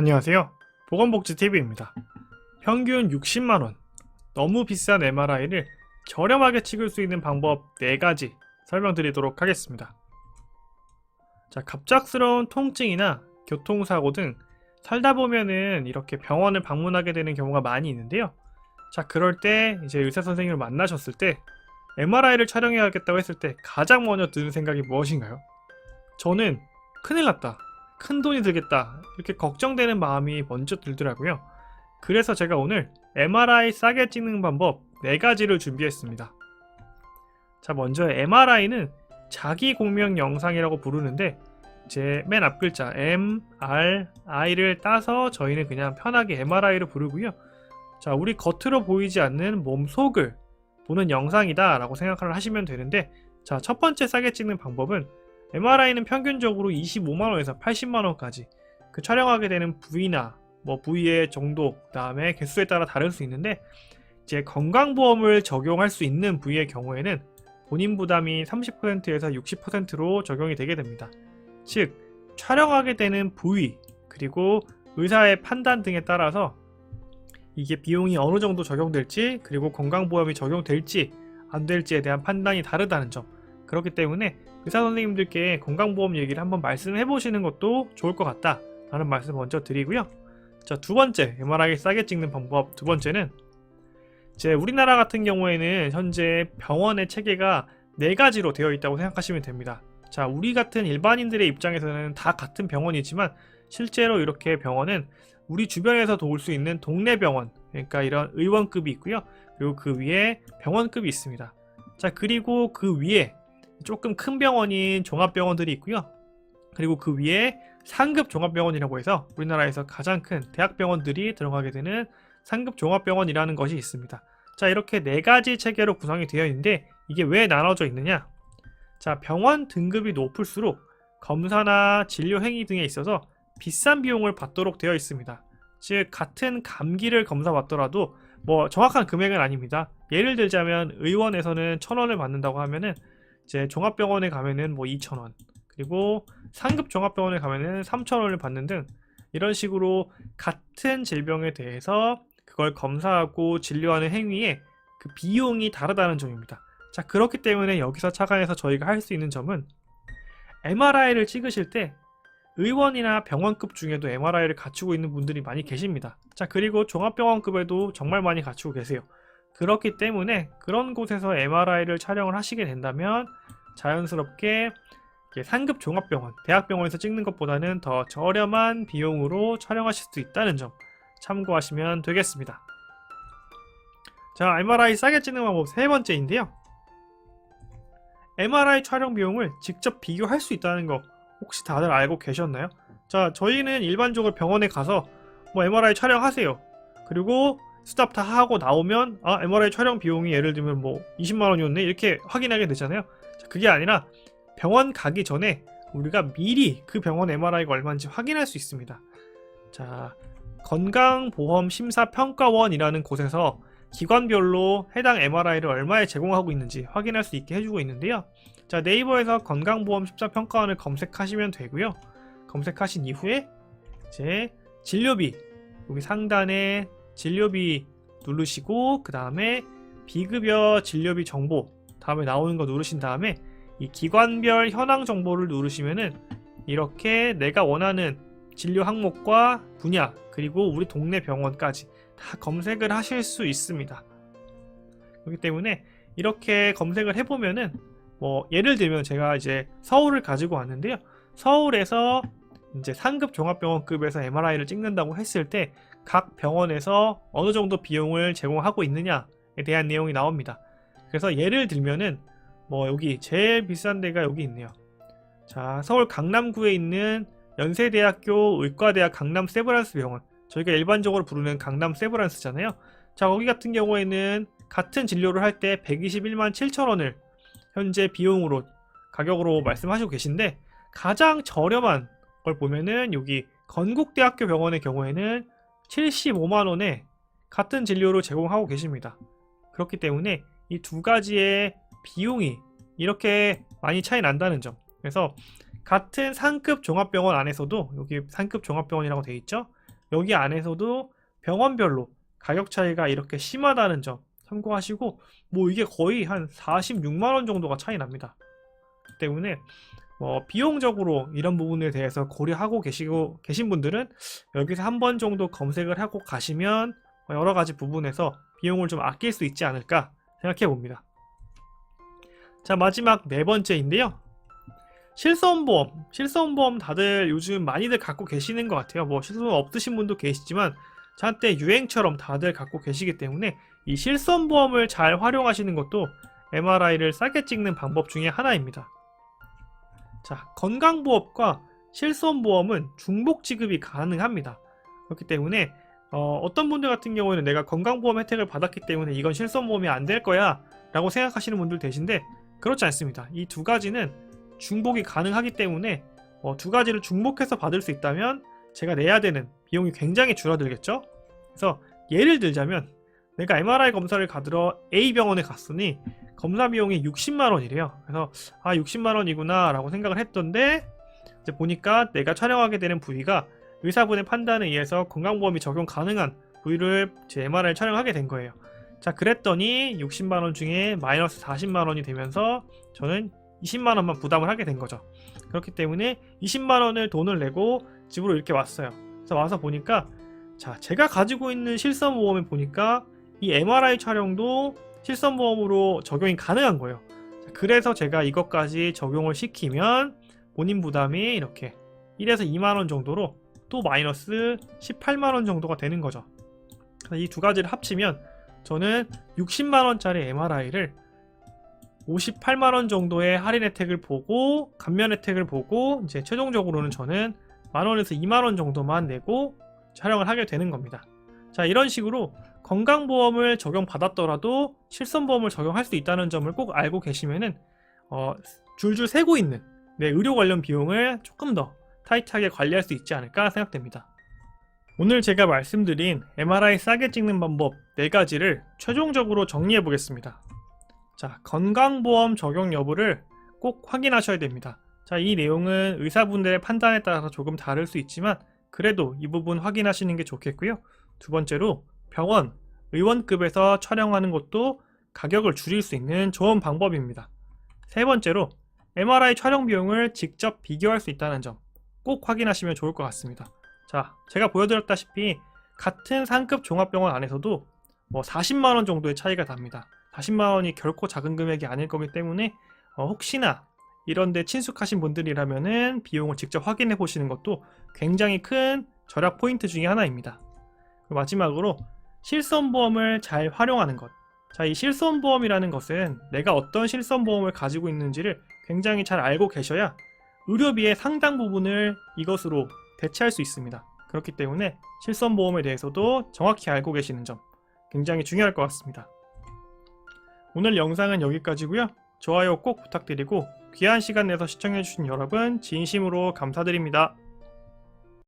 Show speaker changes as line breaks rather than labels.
안녕하세요. 보건복지TV입니다. 평균 60만원, 너무 비싼 MRI를 저렴하게 찍을 수 있는 방법 4가지 설명드리도록 하겠습니다. 자, 갑작스러운 통증이나 교통사고 등 살다 보면은 이렇게 병원을 방문하게 되는 경우가 많이 있는데요. 자, 그럴 때 이제 의사 선생님을 만나셨을 때 MRI를 촬영해야겠다고 했을 때 가장 먼저 드는 생각이 무엇인가요? 저는 큰일 났다, 큰 돈이 들겠다, 이렇게 걱정되는 마음이 먼저 들더라고요. 그래서 제가 오늘 MRI 싸게 찍는 방법 4가지를 준비했습니다. 자, 먼저 MRI는 자기 공명 영상이라고 부르는데 제 맨 앞 글자 MRI를 따서 저희는 그냥 편하게 MRI로 부르고요. 자, 우리 겉으로 보이지 않는 몸 속을 보는 영상이다 라고 생각을 하시면 되는데, 자, 첫 번째 싸게 찍는 방법은 MRI는 평균적으로 25만원에서 80만원까지 그 촬영하게 되는 부위나 부위의 정도, 그 다음에 개수에 따라 다를 수 있는데, 이제 건강보험을 적용할 수 있는 부위의 경우에는 본인 부담이 30%에서 60%로 적용이 되게 됩니다. 즉, 촬영하게 되는 부위 그리고 의사의 판단 등에 따라서 이게 비용이 어느 정도 적용될지, 그리고 건강보험이 적용될지 안 될지에 대한 판단이 다르다는 점, 그렇기 때문에 의사 선생님들께 건강보험 얘기를 한번 말씀해 보시는 것도 좋을 것 같다 라는 말씀 먼저 드리고요. 자, 두 번째 MRI 싸게 찍는 방법 두 번째는, 이제 우리나라 같은 경우에는 현재 병원의 체계가 4가지로 되어 있다고 생각하시면 됩니다. 자, 우리 같은 일반인들의 입장에서는 다 같은 병원이지만 실제로 이렇게 병원은 우리 주변에서 도울 수 있는 동네 병원, 그러니까 이런 의원급이 있고요. 그리고 그 위에 병원급이 있습니다. 자, 그리고 그 위에 조금 큰 병원인 종합병원들이 있고요. 그리고 그 위에 상급 종합병원이라고 해서 우리나라에서 가장 큰 대학병원들이 들어가게 되는 상급 종합병원이라는 것이 있습니다. 자, 이렇게 4가지 체계로 구성이 되어 있는데 이게 왜 나눠져 있느냐? 자, 병원 등급이 높을수록 검사나 진료 행위 등에 있어서 비싼 비용을 받도록 되어 있습니다. 즉, 같은 감기를 검사받더라도 정확한 금액은 아닙니다. 예를 들자면 의원에서는 1,000원을 받는다고 하면은 이제 종합병원에 가면은 2,000원, 그리고 상급 종합병원에 가면은 3,000원을 받는 등 이런 식으로 같은 질병에 대해서 그걸 검사하고 진료하는 행위에 그 비용이 다르다는 점입니다. 자, 그렇기 때문에 여기서 착안해서 저희가 할 수 있는 점은 MRI를 찍으실 때 의원이나 병원급 중에도 MRI를 갖추고 있는 분들이 많이 계십니다. 자, 그리고 종합병원급에도 정말 많이 갖추고 계세요. 그렇기 때문에 그런 곳에서 MRI를 촬영을 하시게 된다면 자연스럽게 상급 종합병원, 대학병원에서 찍는 것보다는 더 저렴한 비용으로 촬영하실 수 있다는 점 참고하시면 되겠습니다. 자, MRI 싸게 찍는 방법 3번째인데요. MRI 촬영 비용을 직접 비교할 수 있다는 거 혹시 다들 알고 계셨나요? 자, 저희는 일반적으로 병원에 가서 MRI 촬영하세요. 그리고 스탑 다 하고 나오면 MRI 촬영 비용이 예를 들면 20만원이었네 이렇게 확인하게 되잖아요. 자, 그게 아니라 병원 가기 전에 우리가 미리 그 병원 MRI가 얼마인지 확인할 수 있습니다. 자, 건강보험심사평가원이라는 곳에서 기관별로 해당 MRI를 얼마에 제공하고 있는지 확인할 수 있게 해주고 있는데요. 자, 네이버에서 건강보험심사평가원을 검색하시면 되고요. 검색하신 이후에 이제 진료비, 여기 상단에 진료비 누르시고 그 다음에 비급여 진료비 정보 다음에 나오는 거 누르신 다음에 이 기관별 현황 정보를 누르시면은 이렇게 내가 원하는 진료 항목과 분야 그리고 우리 동네 병원까지 다 검색을 하실 수 있습니다. 그렇기 때문에 이렇게 검색을 해보면은 예를 들면 제가 이제 서울을 가지고 왔는데요. 서울에서 이제 상급 종합병원급에서 MRI를 찍는다고 했을 때 각 병원에서 어느 정도 비용을 제공하고 있느냐에 대한 내용이 나옵니다. 그래서 예를 들면은 여기 제일 비싼 데가 여기 있네요. 자, 서울 강남구에 있는 연세대학교 의과대학 강남 세브란스 병원, 저희가 일반적으로 부르는 강남 세브란스잖아요. 자, 거기 같은 경우에는 같은 진료를 할 때 121만 7천원을 현재 비용으로 가격으로 말씀하시고 계신데, 가장 저렴한 걸 보면은 여기 건국대학교 병원의 경우에는 75만원에 같은 진료를 제공하고 계십니다. 그렇기 때문에 이 두 가지의 비용이 이렇게 많이 차이 난다는 점, 그래서 같은 상급 종합병원 안에서도 여기 상급 종합병원이라고 되어 있죠. 여기 안에서도 병원별로 가격 차이가 이렇게 심하다는 점 참고하시고, 뭐 이게 거의 한 46만 원 정도가 차이 납니다. 때문에 비용적으로 이런 부분에 대해서 고려하고 계신 분들은 여기서 한 번 정도 검색을 하고 가시면 여러 가지 부분에서 비용을 좀 아낄 수 있지 않을까 생각해 봅니다. 자, 마지막 네 번째인데요. 실손보험. 실손보험 다들 요즘 많이들 갖고 계시는 것 같아요. 뭐 실손보험 없으신 분도 계시지만 한때 유행처럼 다들 갖고 계시기 때문에 이 실손보험을 잘 활용하시는 것도 MRI를 싸게 찍는 방법 중에 하나입니다. 자, 건강보험과 실손보험은 중복 지급이 가능합니다. 그렇기 때문에 어떤 분들 같은 경우에는 내가 건강보험 혜택을 받았기 때문에 이건 실손보험이 안 될 거야 라고 생각하시는 분들 계신데, 그렇지 않습니다. 이 두 가지는 중복이 가능하기 때문에 두 가지를 중복해서 받을 수 있다면 제가 내야 되는 비용이 굉장히 줄어들겠죠. 그래서 예를 들자면 내가 MRI 검사를 받으러 A병원에 갔으니 검사 비용이 60만 원이래요. 그래서 60만 원이구나 라고 생각을 했던데, 이제 보니까 내가 촬영하게 되는 부위가 의사분의 판단에 의해서 건강보험이 적용 가능한 부위를 제 MRI를 촬영하게 된 거예요. 자, 그랬더니 60만 원 중에 마이너스 40만 원이 되면서 저는 20만 원만 부담을 하게 된 거죠. 그렇기 때문에 20만 원을 돈을 내고 집으로 이렇게 왔어요. 그래서 와서 보니까, 자, 제가 가지고 있는 실손보험에 보니까 이 MRI 촬영도 실손보험으로 적용이 가능한 거예요. 자, 그래서 제가 이것까지 적용을 시키면 본인 부담이 이렇게 1에서 2만 원 정도로 또 마이너스 18만 원 정도가 되는 거죠. 이 두 가지를 합치면 저는 60만 원짜리 MRI를 58만 원 정도의 할인 혜택을 보고, 감면 혜택을 보고, 이제 최종적으로는 저는 만 원에서 2만 원 정도만 내고 촬영을 하게 되는 겁니다. 자, 이런 식으로 건강보험을 적용받았더라도 실손보험을 적용할 수 있다는 점을 꼭 알고 계시면은 줄줄 세고 있는 내 의료 관련 비용을 조금 더 타이트하게 관리할 수 있지 않을까 생각됩니다. 오늘 제가 말씀드린 MRI 싸게 찍는 방법 4가지를 최종적으로 정리해 보겠습니다. 자, 건강보험 적용 여부를 꼭 확인하셔야 됩니다. 자, 이 내용은 의사분들의 판단에 따라서 조금 다를 수 있지만 그래도 이 부분 확인하시는 게 좋겠고요. 두 번째로 병원, 의원급에서 촬영하는 것도 가격을 줄일 수 있는 좋은 방법입니다. 세 번째로 MRI 촬영 비용을 직접 비교할 수 있다는 점 꼭 확인하시면 좋을 것 같습니다. 자, 제가 보여드렸다시피 같은 상급 종합병원 안에서도 40만 원 정도의 차이가 납니다. 40만 원이 결코 작은 금액이 아닐 거기 때문에 혹시나 이런데 친숙하신 분들이라면은 비용을 직접 확인해 보시는 것도 굉장히 큰 절약 포인트 중에 하나입니다. 마지막으로 실손보험을 잘 활용하는 것. 자, 이 실손보험이라는 것은 내가 어떤 실손보험을 가지고 있는지를 굉장히 잘 알고 계셔야 의료비의 상당 부분을 이것으로 대체할 수 있습니다. 그렇기 때문에 실손보험에 대해서도 정확히 알고 계시는 점 굉장히 중요할 것 같습니다. 오늘 영상은 여기까지고요. 좋아요 꼭 부탁드리고 귀한 시간 내서 시청해주신 여러분 진심으로 감사드립니다.